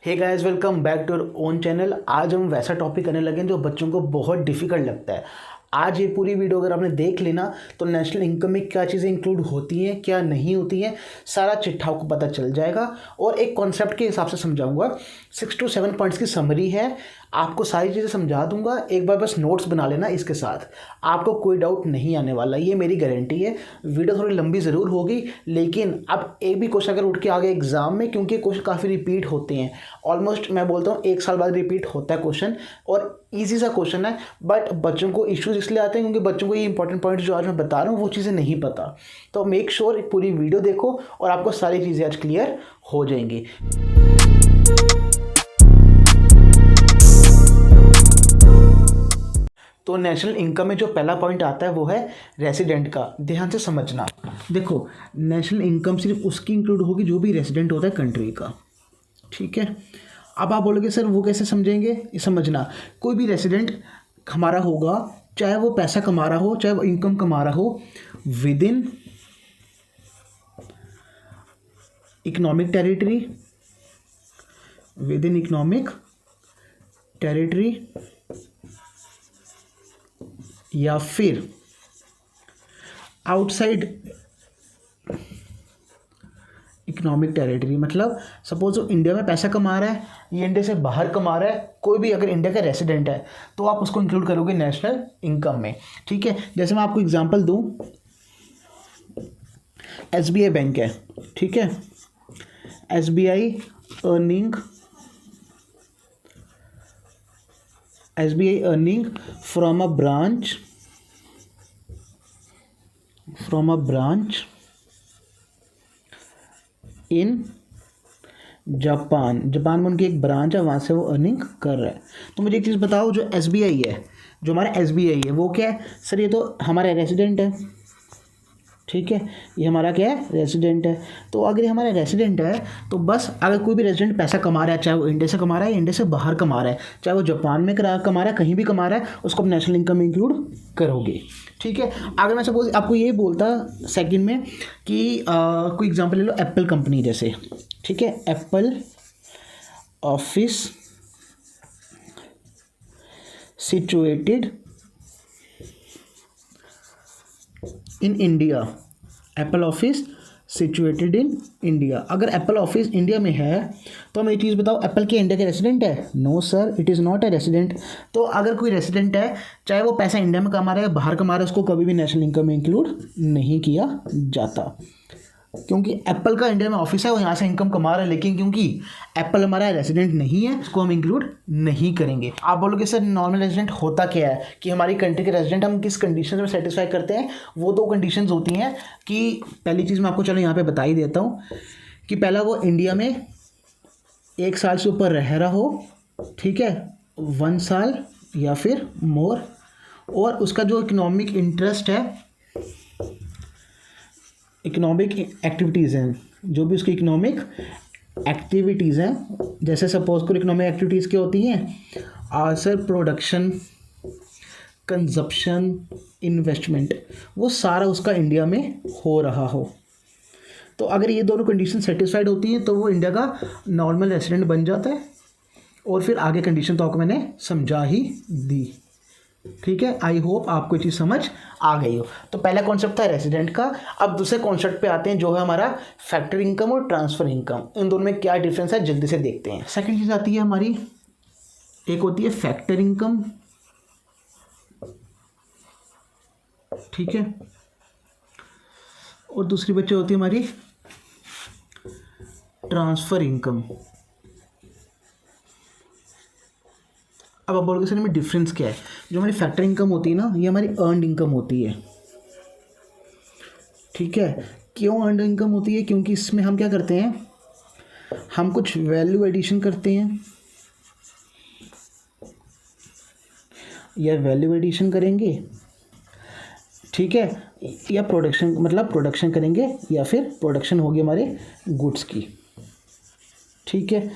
Hey guys, welcome back to your own channel. आज हम वैसा टॉपिक करने लगे हैं जो बच्चों को बहुत डिफिकल्ट लगता है। आज ये पूरी वीडियो अगर आपने देख लेना तो नेशनल इनकम में क्या चीज़ें इंक्लूड होती हैं, क्या नहीं होती हैं, सारा चिट्ठा आपको पता चल जाएगा और एक कॉन्सेप्ट के हिसाब से समझाऊंगा। 6 to 7 पॉइंट्स की समरी है, आपको सारी चीज़ें समझा दूंगा। एक बार बस नोट्स बना लेना, इसके साथ आपको कोई डाउट नहीं आने वाला, ये मेरी गारंटी है। वीडियो थोड़ी लंबी ज़रूर होगी, लेकिन अब एक भी क्वेश्चन अगर उठ के आ गया एग्जाम में, क्योंकि क्वेश्चन काफ़ी रिपीट होते हैं, ऑलमोस्ट मैं बोलता हूँ 1 साल बाद रिपीट होता है क्वेश्चन, और ईजी सा क्वेश्चन है, बट बच्चों को इश्यूज इसलिए आते हैं क्योंकि बच्चों को ये इंपॉर्टेंट पॉइंट जो आज मैं बता रहा हूँ वो चीज़ें नहीं पता। तो मेक श्योर पूरी वीडियो देखो और आपको सारी चीज़ें आज क्लियर हो जाएंगी। तो नेशनल इनकम में जो पहला पॉइंट आता है वो है रेसिडेंट का। ध्यान से समझना, देखो नेशनल इनकम सिर्फ उसकी इंक्लूड होगी जो भी रेसिडेंट होता है कंट्री का, ठीक है। अब आप बोलोगे सर वो कैसे समझेंगे, ये समझना, कोई भी रेसिडेंट हमारा होगा, चाहे वो पैसा कमा रहा हो चाहे वो इनकम कमा रहा हो, with in economic territory, with in economic territory, या फिर आउटसाइड इकोनॉमिक टेरिटरी। मतलब सपोज वो इंडिया में पैसा कमा रहा है, ये इंडिया से बाहर कमा रहा है, कोई भी अगर इंडिया का रेसिडेंट है तो आप उसको इंक्लूड करोगे नेशनल इनकम में, ठीक है। जैसे मैं आपको एग्जांपल दूं, SBI बैंक है, ठीक है। SBI earning from a branch in Japan में उनकी एक ब्रांच है, वहाँ से वो अर्निंग कर रहा है। तो मुझे एक चीज़ बताओ, जो SBI है, जो हमारा SBI है वो क्या है सर? ये तो हमारा रेसिडेंट है, ठीक है, ये हमारा क्या है, रेसिडेंट है। तो अगर ये हमारा रेसिडेंट है तो बस अगर कोई भी रेसिडेंट पैसा कमा रहा है, चाहे वो इंडिया से कमा रहा है या इंडिया से बाहर कमा रहा है, चाहे वो जापान में कमा रहा है, कहीं भी कमा रहा है, उसको आप नेशनल इनकम में इंक्लूड करोगे, ठीक है। अगर मैं सपोज आपको ये बोलता सेकंड में कि कोई एग्जांपल ले लो, एप्पल कंपनी जैसे, ठीक है, Apple office situated in India, Apple office situated in India. अगर एप्पल ऑफिस इंडिया में है तो हमें ये चीज़ बताओ, एप्पल के इंडिया के रेसिडेंट है? No sir, it is not a resident. तो अगर कोई रेसिडेंट है, चाहे वो पैसा इंडिया में कमा रहा है बाहर कमा रहा है, उसको कभी भी नेशनल इनकम में इंक्लूड नहीं किया जाता, क्योंकि एप्पल का इंडिया में ऑफिस है, वो यहाँ से इनकम कमा रहा है, लेकिन क्योंकि एप्पल हमारा रेसिडेंट नहीं है, उसको हम इंक्लूड नहीं करेंगे। आप बोलोगे सर नॉर्मल रेसिडेंट होता क्या है, कि हमारी कंट्री के रेसिडेंट हम किस कंडीशन में सेटिस्फाई करते हैं? वो 2 कंडीशंस होती हैं कि पहली चीज़ मैं आपको चलो यहाँ पे बता ही देता हूँ कि पहला वो इंडिया में 1 साल से ऊपर रह रहा हो, ठीक है, 1 साल या फिर मोर, और उसका जो इकोनॉमिक इंटरेस्ट है, इकोनॉमिक एक्टिविटीज़ हैं, जो भी उसकी इकोनॉमिक एक्टिविटीज़ हैं, जैसे सपोज को इकोनॉमिक एक्टिविटीज़ क्या होती हैं सर? प्रोडक्शन, कंजप्शन, इन्वेस्टमेंट, वो सारा उसका इंडिया में हो रहा हो। तो अगर ये दोनों कंडीशन सेटिस्फाइड होती हैं तो वो इंडिया का नॉर्मल रेसिडेंट बन जाता है, और फिर आगे कंडीशन तो आपको मैंने समझा ही दी, ठीक है। आई होप आपको ये चीज़ समझ आ गई हो। तो पहला कॉन्सेप्ट था रेसिडेंट का। अब दूसरे कॉन्सेप्ट पे आते हैं जो है हमारा फैक्टर इनकम और ट्रांसफ़र इनकम। इन दोनों में क्या डिफरेंस है जल्दी से देखते हैं। सेकंड चीज़ आती है हमारी, एक होती है फैक्टर इनकम, ठीक है, और दूसरी बच्चे होती है हमारी ट्रांसफ़र इनकम। अब आप बोलोगे सर इनमें डिफरेंस क्या है? जो हमारी फैक्टर इनकम होती है ना, ये हमारी अर्नड इनकम होती है, ठीक है। क्यों अर्नड इनकम होती है? क्योंकि इसमें हम क्या करते हैं, हम कुछ वैल्यू एडिशन करते हैं, या वैल्यू एडिशन करेंगे, ठीक है, या प्रोडक्शन करेंगे, या फिर प्रोडक्शन होगी हमारे गुड्स की, ठीक है।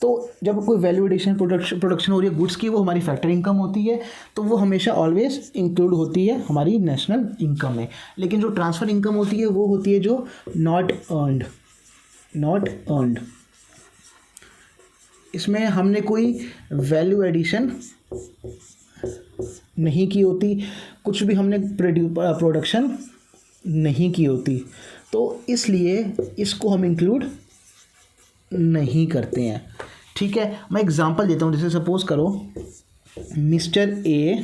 तो जब कोई वैल्यू एडिशन प्रोडक्शन हो रही है गुड्स की, वो हमारी फैक्टर इनकम होती है, तो वो हमेशा ऑलवेज इंक्लूड होती है हमारी नेशनल इनकम में। लेकिन जो ट्रांसफ़र इनकम होती है वो होती है जो नॉट अर्नड, इसमें हमने कोई वैल्यू एडिशन नहीं की होती, कुछ भी हमने प्रोडक्शन नहीं की होती, तो इसलिए इसको हम इंक्लूड नहीं करते हैं। ठीक है, मैं एग्जांपल देता हूँ। जैसे सपोज करो mister a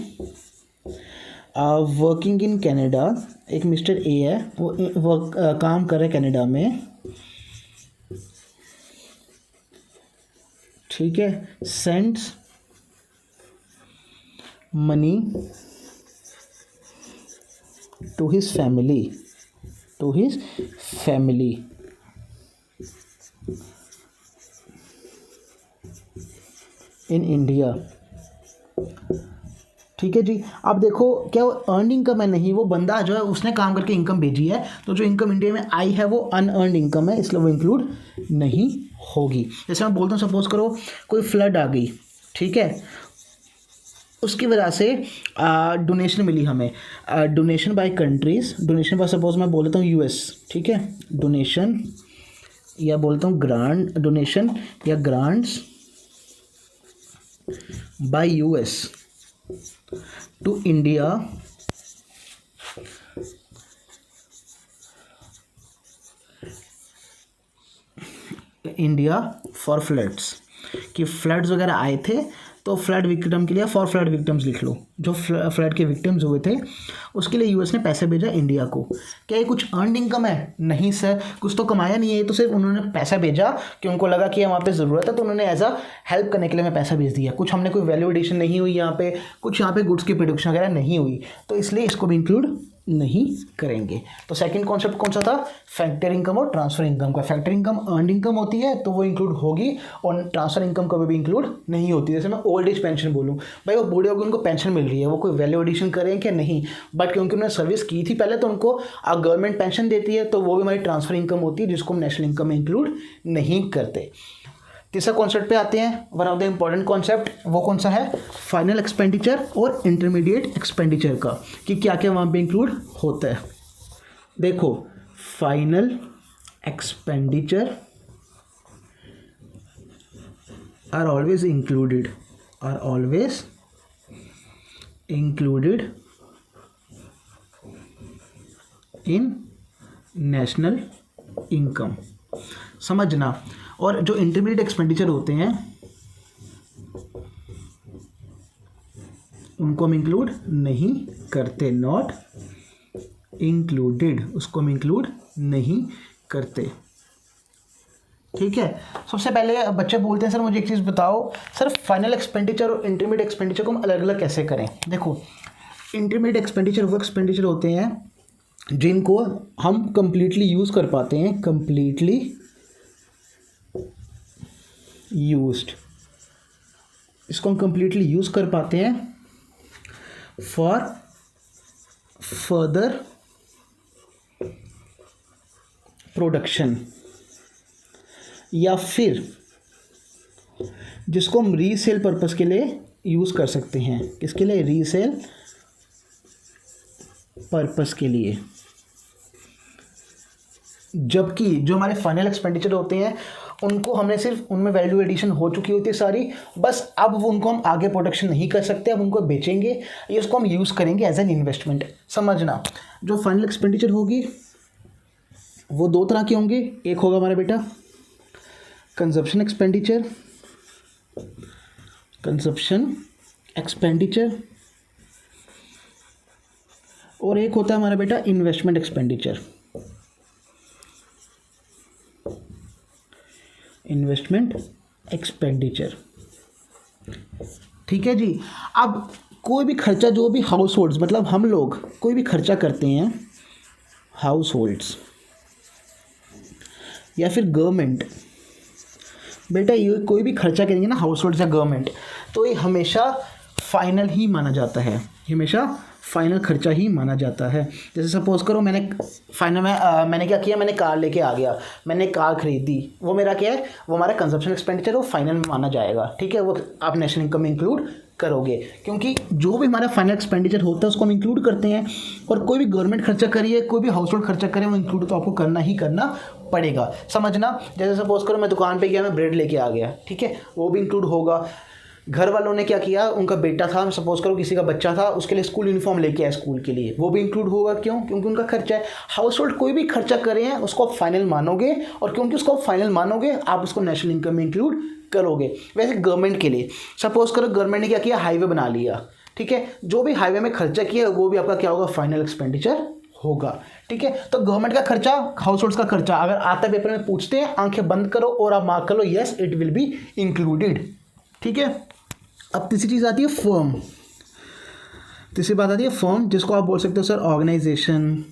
working in Canada, एक मिस्टर ए है वो काम कर रहे हैं कनाडा में। ठीक है, sends money to his family in India. ठीक है जी, अब देखो क्या वो अर्न इनकम है? नहीं, वो बंदा जो है उसने काम करके इनकम भेजी है, तो जो इनकम इंडिया में आई है वो अनअर्नड इनकम है, इसलिए वो इंक्लूड नहीं होगी। जैसे मैं बोलता हूँ, सपोज करो कोई फ्लड आ गई, ठीक है, उसकी वजह से डोनेशन मिली हमें, donation by countries, donation by suppose मैं बोलता हूँ यूएस, ठीक है, डोनेशन या बोलता हूँ ग्रांट, डोनेशन या grants by US to India for floods, कि फ्लड्स वगैरह आए थे तो फ्लड विक्टिम के लिए फॉर फ्लड विक्टिम्स लिख लो, जो फ्लड के विक्टिम्स हुए थे उसके लिए यूएस ने पैसे भेजा इंडिया को। क्या ये कुछ अर्नड इनकम है? नहीं सर, कुछ तो कमाया नहीं है, ये तो सिर्फ उन्होंने पैसा भेजा कि उनको लगा कि वहाँ पे ज़रूरत है तो उन्होंने एज अ हेल्प करने के लिए मैं पैसा भेज दिया। कुछ हमने कोई वैल्यू एडिशन नहीं हुई यहाँ पे, कुछ यहाँ पे गुड्स की प्रोडक्शन वगैरह नहीं हुई, तो इसलिए इसको भी इंक्लूड नहीं करेंगे। तो सेकंड कॉन्सेप्ट कौन सा था? फैक्टर इनकम और ट्रांसफर इनकम का। फैक्टर इनकम अर्नड इनकम होती है तो वो इंक्लूड होगी, और ट्रांसफर इनकम कभी भी इंक्लूड नहीं होती। जैसे मैं ओल्ड एज पेंशन बोलूँ, भाई वो बूढ़े होकर उनको पेंशन मिल रही है, वो कोई वैल्यू एडिशन करें क्या? नहीं, बट क्योंकि उन्होंने सर्विस की थी पहले तो उनको गवर्नमेंट पेंशन देती है, तो वो भी हमारी ट्रांसफर इनकम होती है, जिसको हम नेशनल इनकम में इंक्लूड नहीं करते। तीसरा कॉन्सेप्ट पे आते हैं, one of the important concept, वो कौन सा है? फाइनल एक्सपेंडिचर और इंटरमीडिएट एक्सपेंडिचर का, कि क्या क्या वहाँ पे इंक्लूड होता है। देखो, final expenditure are always included in national income, समझना। और जो इंटरमीडिएट एक्सपेंडिचर होते हैं उनको हम इंक्लूड नहीं करते, नॉट इंक्लूडेड, उसको हम इंक्लूड नहीं करते। ठीक है, सबसे पहले बच्चे बोलते हैं सर मुझे एक चीज़ बताओ, सर फाइनल एक्सपेंडिचर और इंटरमीडिएट एक्सपेंडिचर को हम अलग अलग कैसे करें? देखो, इंटरमीडिएट एक्सपेंडिचर वो एक्सपेंडिचर होते हैं जिनको हम कंप्लीटली यूज़ कर पाते हैं, कंप्लीटली यूज्ड, इसको हम कंप्लीटली यूज़ कर पाते हैं फॉर फर्दर प्रोडक्शन, या फिर जिसको हम रीसेल पर्पस के लिए यूज़ कर सकते हैं। किसके लिए? रीसेल पर्पस के लिए। जबकि जो हमारे फाइनल एक्सपेंडिचर होते हैं उनको हमने सिर्फ उनमें वैल्यू एडिशन हो चुकी होती है सारी, बस अब वो उनको हम आगे प्रोडक्शन नहीं कर सकते, अब उनको बेचेंगे या उसको हम यूज़ करेंगे एज एन इन्वेस्टमेंट। समझना, जो फाइनल एक्सपेंडिचर होगी वो दो तरह के होंगे, एक होगा हमारा बेटा कंजप्शन एक्सपेंडिचर, और एक होता है हमारा बेटा इन्वेस्टमेंट एक्सपेंडिचर। ठीक है जी। अब कोई भी खर्चा, जो भी हाउस होल्ड्स, मतलब हम लोग कोई भी खर्चा करते हैं, हाउस होल्ड्स या फिर गवर्नमेंट, बेटा ये कोई भी खर्चा करेंगे ना हाउस होल्ड्स या गवर्नमेंट, तो ये हमेशा फाइनल ही माना जाता है, हमेशा फाइनल खर्चा ही माना जाता है। जैसे सपोज करो मैंने फाइनल में मैंने क्या किया, मैंने कार लेके आ गया, मैंने कार खरीदी, वो मेरा क्या है, वो हमारा कंजप्शन एक्सपेंडिचर वो फाइनल में माना जाएगा। ठीक है, वो आप नेशनल इनकम में इंक्लूड करोगे, क्योंकि जो भी हमारा फाइनल एक्सपेंडिचर होता है उसको हम इंक्लूड करते हैं। और कोई भी गवर्नमेंट खर्चा करिए, कोई भी हाउस होल्ड खर्चा करें, वो इंक्लूड तो आपको करना ही करना पड़ेगा, समझना। जैसे सपोज करो मैं दुकान पे गया, मैं ब्रेड लेके आ गया, ठीक है, वो भी इंक्लूड होगा। घर वालों ने क्या किया, उनका बेटा था, सपोज करो किसी का बच्चा था, उसके लिए स्कूल यूनिफॉर्म लेके आए स्कूल के लिए, वो भी इंक्लूड होगा। क्यों? क्योंकि उनका खर्चा है। हाउस होल्ड कोई भी खर्चा करें हैं उसको आप फाइनल मानोगे, और क्योंकि उसको आप फाइनल मानोगे आप उसको नेशनल इनकम में इंक्लूड करोगे। वैसे गवर्नमेंट के लिए सपोज करो गवर्नमेंट ने क्या किया, हाईवे बना लिया, ठीक है, जो भी हाईवे में खर्चा किया वो भी आपका क्या होगा, फाइनल एक्सपेंडिचर होगा। ठीक है, तो गवर्नमेंट का खर्चा, हाउस होल्ड्स का खर्चा अगर आता है पेपर में पूछते हैं, आंखें बंद करो और आप मार्क कर लो yes it will be included. ठीक है, अब तीसरी चीज़ आती है फर्म। तीसरी बात आती है फर्म, जिसको आप बोल सकते हो सर ऑर्गेनाइजेशन,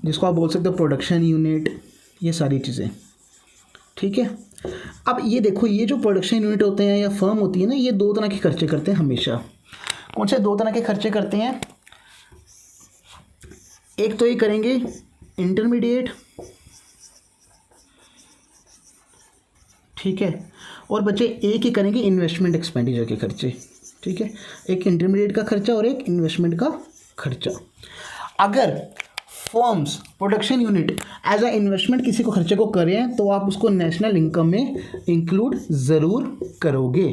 जिसको आप बोल सकते हो प्रोडक्शन यूनिट, ये सारी चीज़ें। ठीक है, अब ये देखो, ये जो प्रोडक्शन यूनिट होते हैं या फर्म होती है ना, ये दो तरह के खर्चे करते हैं हमेशा। कौन से दो तरह के खर्चे करते हैं? एक तो ये करेंगे इंटरमीडिएट, ठीक है, और बच्चे एक ही करेंगे इन्वेस्टमेंट एक्सपेंडिचर के खर्चे। ठीक है, एक इंटरमीडिएट का खर्चा और एक इन्वेस्टमेंट का खर्चा। अगर firms production unit as a investment किसी को खर्चे को करें तो आप उसको नेशनल इनकम में इंक्लूड ज़रूर करोगे।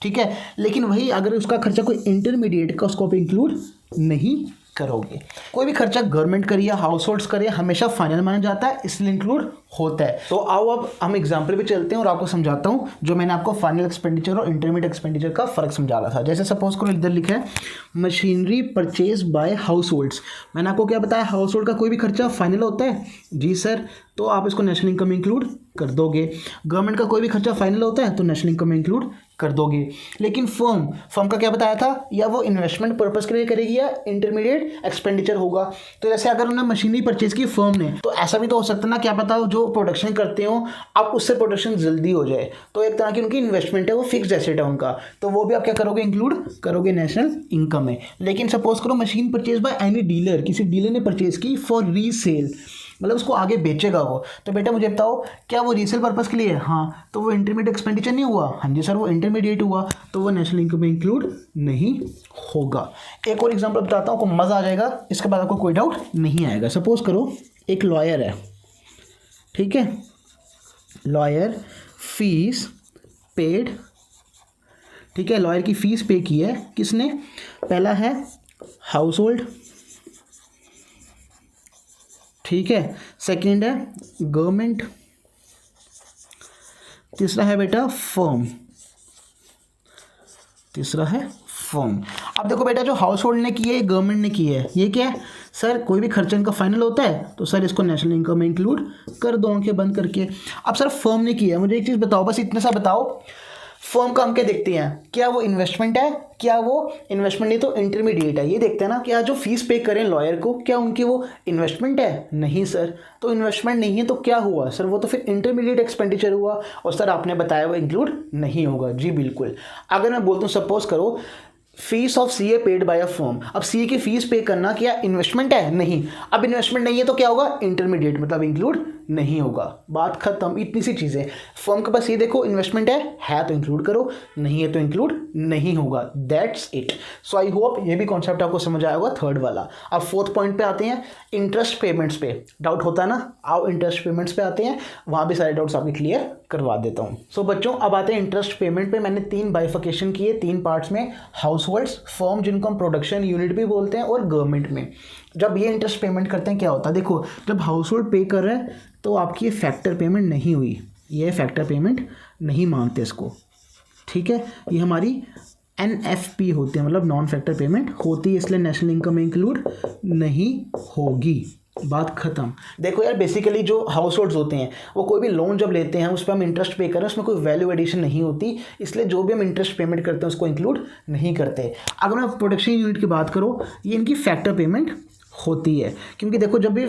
ठीक है, लेकिन वही अगर उसका खर्चा कोई इंटरमीडिएट का, उसको आप इंक्लूड नहीं करोगे। कोई भी खर्चा गवर्नमेंट करिए, हाउस होल्ड्स करिए, हमेशा फाइनल माना जाता है, इसलिए इंक्लूड होता है। तो आओ अब हम एग्जाम्पल पे चलते हैं और आपको समझाता हूँ जो मैंने आपको फाइनल एक्सपेंडिचर और इंटरमीडिएट एक्सपेंडिचर का फर्क समझा रहा था। जैसे सपोज करो इधर लिखा है machinery purchase by house holds. मैंने आपको क्या बताया, हाउस होल्ड का कोई भी खर्चा फाइनल होता है। जी सर, तो आप इसको नेशनल इनकम में इंक्लूड कर दोगे। गवर्नमेंट का कोई भी खर्चा फाइनल होता है तो नेशनल इनकम में इंक्लूड कर दोगे। लेकिन फर्म का क्या बताया था, या वो इन्वेस्टमेंट पर्पस के लिए करेगी या इंटरमीडिएट एक्सपेंडिचर होगा। तो जैसे अगर उन्होंने मशीनरी परचेज की फर्म ने, तो ऐसा भी तो हो सकता है ना, क्या पता जो प्रोडक्शन करते हो आप उससे प्रोडक्शन जल्दी हो जाए, तो एक तरह की उनकी इन्वेस्टमेंट है, वो फिक्स्ड एसेट है उनका, तो वो भी आप क्या करोगे, इंक्लूड करोगे नेशनल इनकम में। लेकिन सपोज करो machine purchase by any dealer, किसी डीलर ने परचेज की फॉर रीसेल, मतलब उसको आगे बेचेगा वो, तो बेटा मुझे बताओ क्या वो रीसेल पर्पस के लिए है? हाँ, तो वो इंटरमीडिएट एक्सपेंडिचर नहीं हुआ? हाँ जी सर, वो इंटरमीडिएट हुआ, तो वो नेशनल इनकम में इंक्लूड नहीं होगा। एक और एग्जांपल बताता हूँ, आपको मज़ा आ जाएगा, इसके बाद आपको कोई डाउट नहीं आएगा। सपोज करो एक लॉयर है, ठीक है, लॉयर फीस पेड, ठीक है, लॉयर की फीस पे की है किसने? पहला है हाउस होल्ड, ठीक है, सेकंड है गवर्नमेंट, तीसरा है बेटा फर्म, तीसरा है फर्म। अब देखो बेटा, जो हाउस होल्ड ने की है, गवर्नमेंट ने की है, ये क्या है सर, कोई भी खर्चा इनका फाइनल होता है तो सर इसको नेशनल इनकम में इंक्लूड कर दो आंखें बंद करके। अब सर फर्म ने किया है, मुझे एक चीज़ बताओ, बस इतना सा बताओ, फर्म का हम क्या देखते हैं, क्या वो इन्वेस्टमेंट है, क्या वो इन्वेस्टमेंट नहीं तो इंटरमीडिएट है, ये देखते हैं ना। क्या जो फीस पे करें लॉयर को, क्या उनकी वो इन्वेस्टमेंट है? नहीं सर, तो इन्वेस्टमेंट नहीं है तो क्या हुआ सर, वो तो फिर इंटरमीडिएट एक्सपेंडिचर हुआ, और सर आपने बताया वो इंक्लूड नहीं होगा। जी बिल्कुल। अगर मैं बोलता हूँ सपोज करो fees of CA paid by a firm, अब सीए की फीस पे करना क्या इन्वेस्टमेंट है? नहीं। अब इन्वेस्टमेंट नहीं है तो क्या होगा, इंटरमीडिएट, मतलब इंक्लूड नहीं होगा। बात खत्म, इतनी सी चीज़ें। फर्म के पास ये देखो इन्वेस्टमेंट है तो इंक्लूड करो, नहीं है तो इंक्लूड नहीं होगा। That's it. So I hope ये भी कॉन्सेप्ट आपको समझ आया होगा, थर्ड वाला। अब फोर्थ पॉइंट पे आते हैं, इंटरेस्ट पेमेंट्स पे। डाउट होता है ना, आओ इंटरेस्ट पेमेंट्स पे आते हैं, वहाँ भी सारे डाउट्स आपके क्लियर करवा देता हूँ। सो बच्चों अब आते हैं इंटरेस्ट पेमेंट पे। मैंने 3 बाइफिकेशन किए, 3 पार्ट्स में, हाउस होल्ड्स, फर्म जिनको हम प्रोडक्शन यूनिट भी बोलते हैं, और गवर्नमेंट में। जब ये इंटरेस्ट पेमेंट करते हैं क्या होता है, देखो जब हाउस होल्ड पे कर रहा है तो आपकी ये फैक्टर पेमेंट नहीं हुई, ये फैक्टर पेमेंट नहीं मानते इसको, ठीक है, ये हमारी NFP होती है, मतलब नॉन फैक्टर पेमेंट होती है, इसलिए नेशनल इनकम में इंक्लूड नहीं होगी। बात खत्म। देखो यार, बेसिकली जो हाउस होल्ड्स होते हैं वो कोई भी लोन जब लेते हैं उस पर हम इंटरेस्ट पे करें, उसमें कोई वैल्यू एडिशन नहीं होती, इसलिए जो भी हम इंटरेस्ट पेमेंट करते हैं उसको इंक्लूड नहीं करते। अगर मैं प्रोडक्शन यूनिट की बात करूँ, ये इनकी फैक्टर पेमेंट होती है, क्योंकि देखो जब भी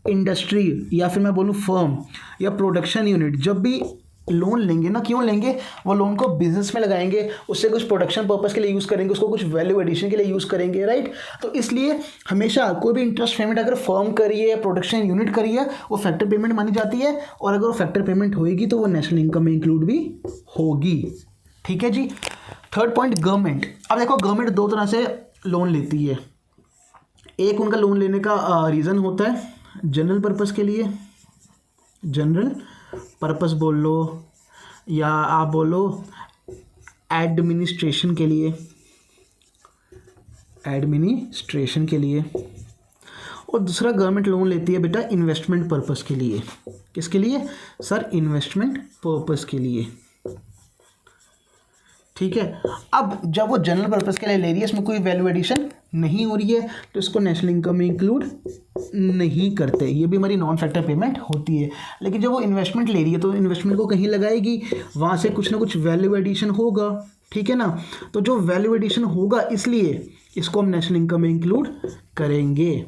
इंडस्ट्री या फिर मैं बोलूँ फर्म या प्रोडक्शन यूनिट जब भी लोन लेंगे ना, क्यों लेंगे, वो लोन को बिजनेस में लगाएंगे, उससे कुछ प्रोडक्शन पर्पस के लिए यूज़ करेंगे, उसको कुछ वैल्यू एडिशन के लिए यूज़ करेंगे, राइट। तो इसलिए हमेशा कोई भी इंटरेस्ट पेमेंट अगर फर्म करिए या प्रोडक्शन यूनिट करिए वो फैक्टर पेमेंट मानी जाती है, और अगर वो फैक्टर पेमेंट होगी तो वो नेशनल इनकम में इंक्लूड भी होगी। ठीक है जी। Third point, government. अब देखो गवर्नमेंट दो तरह से लोन लेती है। एक उनका लोन लेने का रीज़न होता है जनरल पर्पस के लिए, जनरल पर्पस बोल लो, या आप बोलो एडमिनिस्ट्रेशन के लिए, एडमिनिस्ट्रेशन के लिए। और दूसरा गवर्नमेंट लोन लेती है बेटा इन्वेस्टमेंट पर्पस के लिए। किसके लिए सर, इन्वेस्टमेंट पर्पस के लिए। ठीक है। अब जब वो जनरल पर्पस के लिए ले रही है, इसमें कोई वैल्यू एडिशन नहीं हो रही है, तो इसको नेशनल इनकम में इंक्लूड नहीं करते, ये भी हमारी नॉन फैक्टर पेमेंट होती है। लेकिन जब वो इन्वेस्टमेंट ले रही है तो इन्वेस्टमेंट को कहीं लगाएगी, वहाँ से कुछ ना कुछ वैल्यू एडिशन होगा। ठीक है ना। तो जो वैल्यू एडिशन होगा इसलिए इसको हम नेशनल इनकम में इंक्लूड करेंगे।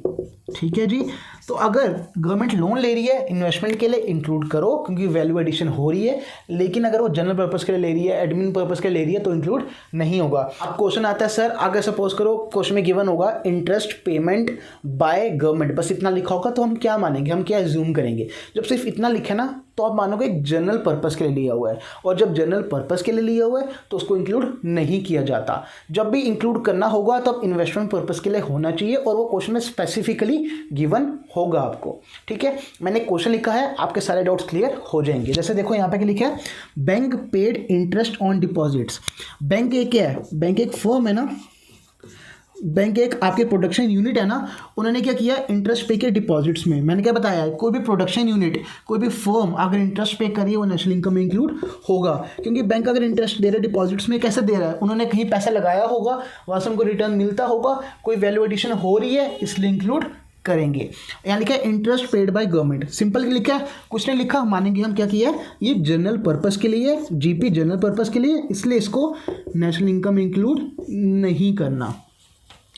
ठीक है जी। तो अगर गवर्नमेंट लोन ले रही है इन्वेस्टमेंट के लिए इंक्लूड करो क्योंकि वैल्यू एडिशन हो रही है, लेकिन अगर वो जनरल पर्पस के लिए ले रही है, एडमिन पर्पस के लिए ले रही है तो इंक्लूड नहीं होगा। अब क्वेश्चन आता है सर, अगर सपोज करो क्वेश्चन में गिवन होगा इंटरेस्ट पेमेंट बाय गवर्नमेंट, बस इतना लिखा होगा तो हम क्या मानेंगे, हम क्या एज्यूम करेंगे। जब सिर्फ इतना लिखे ना तो आप मानोगे जनरल पर्पस के लिए लिया हुआ है, और जब जनरल पर्पस के लिए लिया हुआ है तो उसको इंक्लूड नहीं किया जाता। जब भी इंक्लूड करना होगा तब इन्वेस्टमेंट पर्पस के लिए होना चाहिए, और वो क्वेश्चन में स्पेसिफिकली गिवन होगा आपको। ठीक है। मैंने क्वेश्चन लिखा है, आपके सारे डाउट्स क्लियर हो जाएंगे। जैसे देखो यहाँ पे क्या लिखा है, bank paid interest on deposits. Bank एक क्या है, बैंक एक फर्म है ना, बैंक एक आपके प्रोडक्शन यूनिट है ना, उन्होंने क्या किया, इंटरेस्ट पे किया डिपॉजिट्स में। मैंने क्या बताया है, कोई भी प्रोडक्शन यूनिट, कोई भी फर्म अगर इंटरेस्ट पे करिए वो नेशनल इनकम में इंक्लूड होगा, क्योंकि बैंक अगर इंटरेस्ट दे रहा है डिपॉजिट्स में, कैसे दे रहा है, उन्होंने कहीं पैसा लगाया होगा, वहाँ से उनको रिटर्न मिलता होगा, कोई वैल्यू एडिशन हो रही है इसलिए इंक्लूड करेंगे। यहाँ लिखा है interest paid by government, simple लिखा है, कुछ नहीं लिखा, मानेंगे हम क्या किया है, ये जनरल पर्पस के लिए, जीपी जनरल पर्पस के लिए, इसलिए इसको नेशनल इनकम इंक्लूड नहीं करना,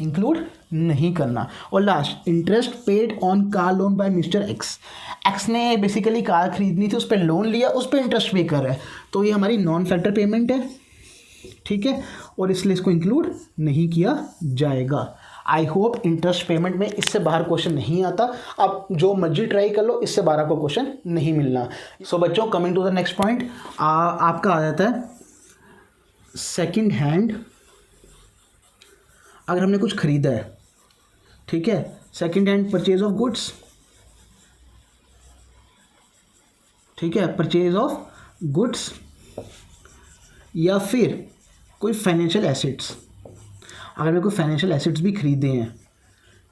इंक्लूड नहीं करना। और last, interest paid on car loan by mister x. X ने बेसिकली कार खरीदनी थी, उस पर लोन लिया, उस पर इंटरेस्ट पे कर रहा है, तो ये हमारी नॉन फैक्टर पेमेंट है। ठीक है। और इसलिए इसको इंक्लूड नहीं किया जाएगा। आई होप इंटरेस्ट पेमेंट में इससे बाहर क्वेश्चन नहीं आता। आप जो मर्जी ट्राई कर लो, इससे बाहर को क्वेश्चन नहीं मिलना। सो बच्चों, coming to the next point, आपका आ जाता है सेकंड हैंड। अगर हमने कुछ खरीदा है, ठीक है, second hand purchase of goods, ठीक है, परचेज ऑफ गुड्स, या फिर कोई फाइनेंशियल एसेट्स। अगर हमने कोई फाइनेंशियल एसेट्स भी खरीदे हैं,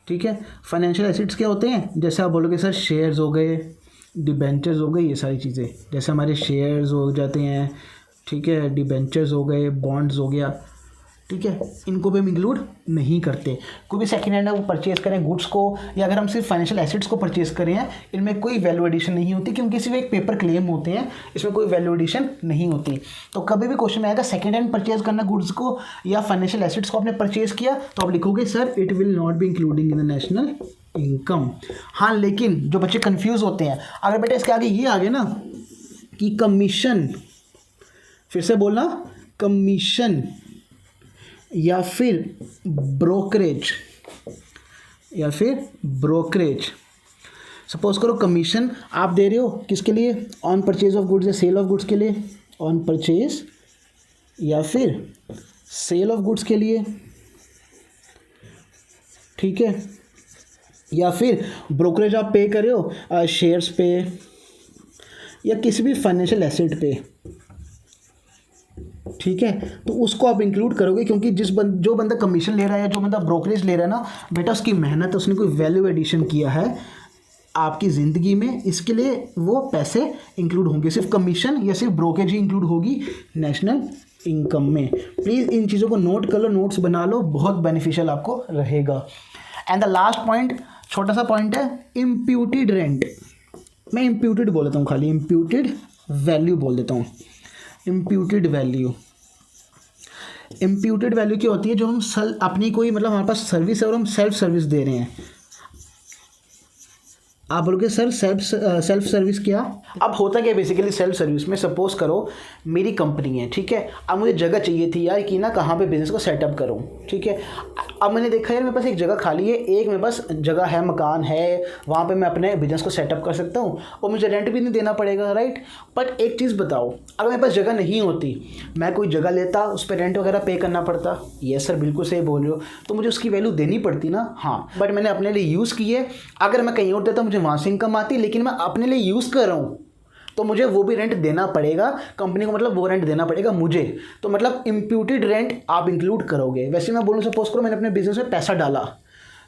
ठीक है, फाइनेंशियल एसेट्स क्या होते हैं, जैसे आप बोलोगे सर शेयर्स हो गए, डिबेंचर्स हो गए, ये सारी चीज़ें, जैसे हमारे शेयर्स हो जाते हैं, ठीक है, डिबेंचर्स हो गए, बॉन्ड्स हो गया, ठीक है, इनको भी हम इंक्लूड नहीं करते। कोई भी सेकेंड हैंड वो परचेज करें गुड्स को, या अगर हम सिर्फ फाइनेंशियल एसेट्स को परचेज करें हैं, इनमें कोई वैल्यू एडिशन नहीं होती, क्योंकि सिर्फ एक पेपर क्लेम होते हैं, इसमें कोई वैल्यू एडिशन नहीं होती। तो कभी भी क्वेश्चन में आएगा सेकेंड हैंड परचेज करना गुड्स को या फाइनेंशियल एसेट्स को आपने परचेज किया, तो आप लिखोगे sir it will not be including in the national income. हाँ, लेकिन जो बच्चे कन्फ्यूज़ होते हैं, अगर बेटा इसके आगे ये आ गया ना कि कमीशन, फिर से बोलना, कमीशन या फिर ब्रोकरेज, या फिर ब्रोकरेज। सपोज करो कमीशन आप दे रहे हो किसके लिए, ऑन परचेज ऑफ गुड्स या सेल ऑफ गुड्स के लिए, ऑन परचेज या फिर सेल ऑफ गुड्स के लिए, ठीक है, या फिर ब्रोकरेज आप पे कर रहे हो शेयर्स पे या किसी भी फाइनेंशियल एसेट पे, ठीक है, तो उसको आप इंक्लूड करोगे, क्योंकि जो बंदा कमीशन ले रहा है या जो बंदा ब्रोकरेज ले रहा है ना बेटा, उसकी मेहनत, उसने कोई वैल्यू एडिशन किया है आपकी ज़िंदगी में, इसके लिए वो पैसे इंक्लूड होंगे। सिर्फ कमीशन या सिर्फ ब्रोकरेज ही इंक्लूड होगी नेशनल इनकम में। प्लीज़ इन चीज़ों को नोट कर लो, नोट्स बना लो, बहुत बेनिफिशियल आपको रहेगा। एंड द लास्ट पॉइंट, छोटा सा पॉइंट है, इम्प्यूटेड रेंट। मैं इम्प्यूटेड बोल देता हूँ, खाली इम्प्यूटेड वैल्यू बोल देता हूँ। इम्प्यूटेड वैल्यू, इम्प्यूटेड वैल्यू क्या होती है, जो हम अपनी कोई मतलब हमारे पास सर्विस है और हम सेल्फ सर्विस दे रहे हैं, आप बोलोगे सर सेल्फ सर्विस क्या? अब होता क्या बेसिकली सेल्फ सर्विस में, सपोज करो मेरी कंपनी है, ठीक है, अब मुझे जगह चाहिए थी यार कि ना कहाँ पे बिज़नेस को सेटअप करूँ, ठीक है। अब मैंने देखा यार मेरे पास एक जगह खाली है, एक मेरे पास जगह है, मकान है, वहाँ पे मैं अपने बिज़नेस को सेटअप कर सकता हूँ और मुझे रेंट भी नहीं देना पड़ेगा, राइट। बट एक चीज़ बताओ, अगर मेरे पास जगह नहीं होती, मैं कोई जगह लेता, उस पर रेंट वगैरह पे करना पड़ता। यस सर, बिल्कुल सही बोल रहे हो, तो मुझे उसकी वैल्यू देनी पड़ती ना। हाँ, बट मैंने अपने लिए यूज़ की है। अगर मैं कहीं और देता मुझे वहाँ से इनकम आती, लेकिन मैं अपने लिए यूज़ कर रहा हूँ तो मुझे वो भी रेंट देना पड़ेगा कंपनी को, मतलब वो रेंट देना पड़ेगा मुझे। तो मतलब इम्प्यूटेड रेंट आप इंक्लूड करोगे। वैसे मैं बोलूँ, सपोज करो मैंने अपने बिजनेस में पैसा डाला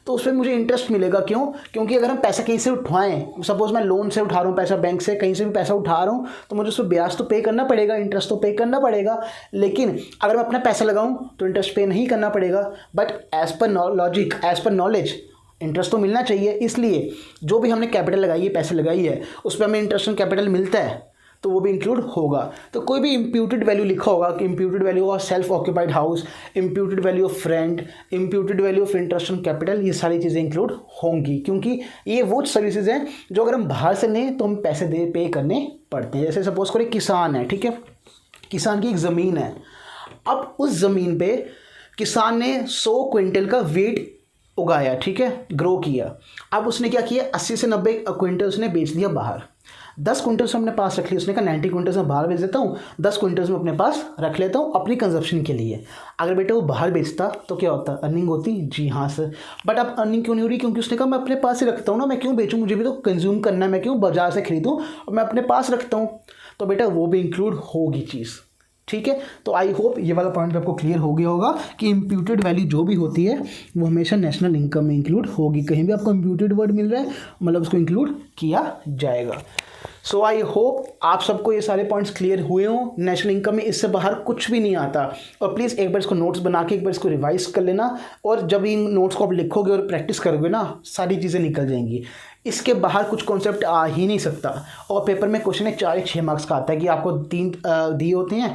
तो उस पर मुझे इंटरेस्ट मिलेगा। क्यों? क्योंकि अगर हम पैसा कहीं से उठवाएं, सपोज मैं लोन से उठा रहा हूँ पैसा, बैंक से कहीं से भी पैसा उठा रहा हूँ, तो मुझे उस पर ब्याज तो पे करना पड़ेगा, इंटरेस्ट तो पे करना पड़ेगा। लेकिन अगर मैं अपना पैसा लगाऊँ तो इंटरेस्ट पे नहीं करना पड़ेगा। But as per logic, as per knowledge, interest तो मिलना चाहिए। इसलिए जो भी हमने कैपिटल लगाई है, पैसे लगाई है, उस पर हमें इंटरेस्ट ऑन कैपिटल मिलता है तो वो भी इंक्लूड होगा। तो कोई भी इम्प्यूटेड वैल्यू लिखा होगा कि imputed value of self occupied house, imputed value of friend, imputed value of interest on capital, ये सारी चीज़ें इंक्लूड होंगी। क्योंकि ये वो सर्विसेज हैं जो अगर हम बाहर से लें तो हम पैसे पे करने पड़ते हैं। जैसे सपोज करें किसान है, ठीक है, किसान की एक ज़मीन है। अब उस ज़मीन पे किसान ने 100 क्विंटल का वेट उगाया, ठीक है, ग्रो किया। अब उसने क्या किया, 80 से 90 क्विंटल उसने बेच दिया बाहर। 10 क्विंटल्स अपने पास रख लिए। उसने कहा 90 क्विंटल्स मैं बाहर बेच देता हूँ, 10 क्विंटल्स मैं अपने पास रख लेता हूँ अपनी कंजप्शन के लिए। अगर बेटा वो बाहर बेचता तो क्या होता, अर्निंग होती? जी हाँ सर। बट अब अर्निंग क्यों नहीं हो रही? क्योंकि उसने कहा मैं अपने पास ही रखता हूँ ना, मैं क्यों बेचूँ, मुझे भी तो कंज्यूम करना है, मैं क्यों बाजार से खरीदूँ, और मैं अपने पास रखता हूँ। तो बेटा वो भी इंक्लूड होगी चीज़, ठीक है। तो आई होप ये वाला पॉइंट आपको क्लियर हो गया होगा कि इम्प्यूटेड वैल्यू जो भी होती है वो हमेशा नेशनल इनकम में इंक्लूड होगी। कहीं भी आपको इम्प्यूटेड वर्ड मिल रहा है मतलब उसको इंक्लूड किया जाएगा। सो आई होप आप सबको ये सारे पॉइंट्स क्लियर हुए हों। नेशनल इनकम में इससे बाहर कुछ भी नहीं आता। और प्लीज़ एक बार इसको नोट्स बना के एक बार इसको रिवाइज कर लेना, और जब इन नोट्स को आप लिखोगे और प्रैक्टिस करोगे ना, सारी चीज़ें निकल जाएंगी। इसके बाहर कुछ कॉन्सेप्ट आ ही नहीं सकता। और पेपर में क्वेश्चन है 4 या 6 मार्क्स का आता है कि आपको 3 दिए होते हैं,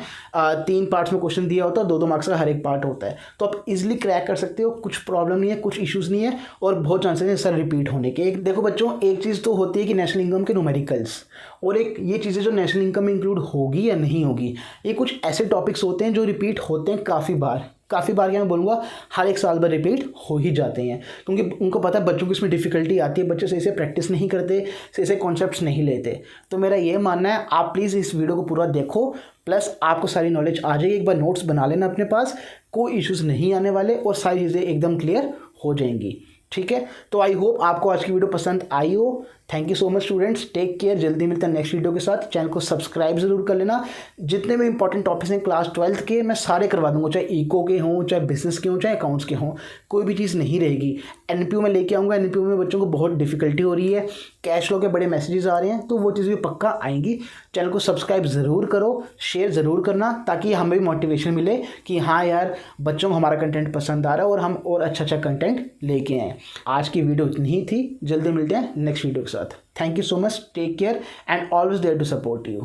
3 पार्ट्स में क्वेश्चन दिया होता है, 2-2 मार्क्स का हर एक पार्ट होता है। तो आप इजीली क्रैक कर सकते हो, कुछ प्रॉब्लम नहीं है, कुछ इश्यूज़ नहीं है, और बहुत चांसेस हैं सर रिपीट होने के। एक देखो बच्चों, एक चीज़ तो होती है कि नेशनल इनकम के न्यूमेरिकल्स, और एक ये चीज़ें जो नेशनल इनकम में इंक्लूड होगी या नहीं होगी। ये कुछ ऐसे टॉपिक्स होते हैं जो रिपीट होते हैं काफ़ी बार क्या मैं बोलूँगा, हर एक साल भर रिपीट हो ही जाते हैं। क्योंकि उनको पता है बच्चों को इसमें डिफ़िकल्टी आती है, बच्चे सही से प्रैक्टिस नहीं करते, सही से कॉन्सेप्ट्स नहीं लेते। तो मेरा ये मानना है आप प्लीज़ इस वीडियो को पूरा देखो, प्लस आपको सारी नॉलेज आ जाएगी। एक बार नोट्स बना लेना अपने पास, कोई इश्यूज़ नहीं आने वाले और सारी चीज़ें एकदम क्लियर हो जाएंगी, ठीक है। तो आई होप आपको आज की वीडियो पसंद आई हो। Thank you so much students, take care. जल्दी मिलता है नेक्स्ट वीडियो के साथ। चैनल को सब्सक्राइब जरूर कर लेना। जितने भी इंपॉर्टेंट टॉपिक्स हैं क्लास 12th के मैं सारे करवा दूंगा, चाहे इको के हों, चाहे बिजनेस के हों, चाहे अकाउंट्स के हों, कोई भी चीज़ नहीं रहेगी। एनपीयू में लेके आऊँगा। एनपीयू में बच्चों को बहुत डिफिकल्टी हो रही है, कैश फ्लो के बड़े मैसेजेस आ रहे हैं, तो वो चीज़ भी पक्का आएंगी। चैनल को सब्सक्राइब ज़रूर करो, शेयर ज़रूर करना, ताकि हमें भी मोटिवेशन मिले कि हाँ यार बच्चों को हमारा कंटेंट पसंद आ रहा है और हम और अच्छा कंटेंट लेके आएँ। आज की वीडियो इतनी ही थी। जल्दी मिलते हैं नेक्स्ट वीडियो के साथ। Thank you so much. Take care and always there to support you.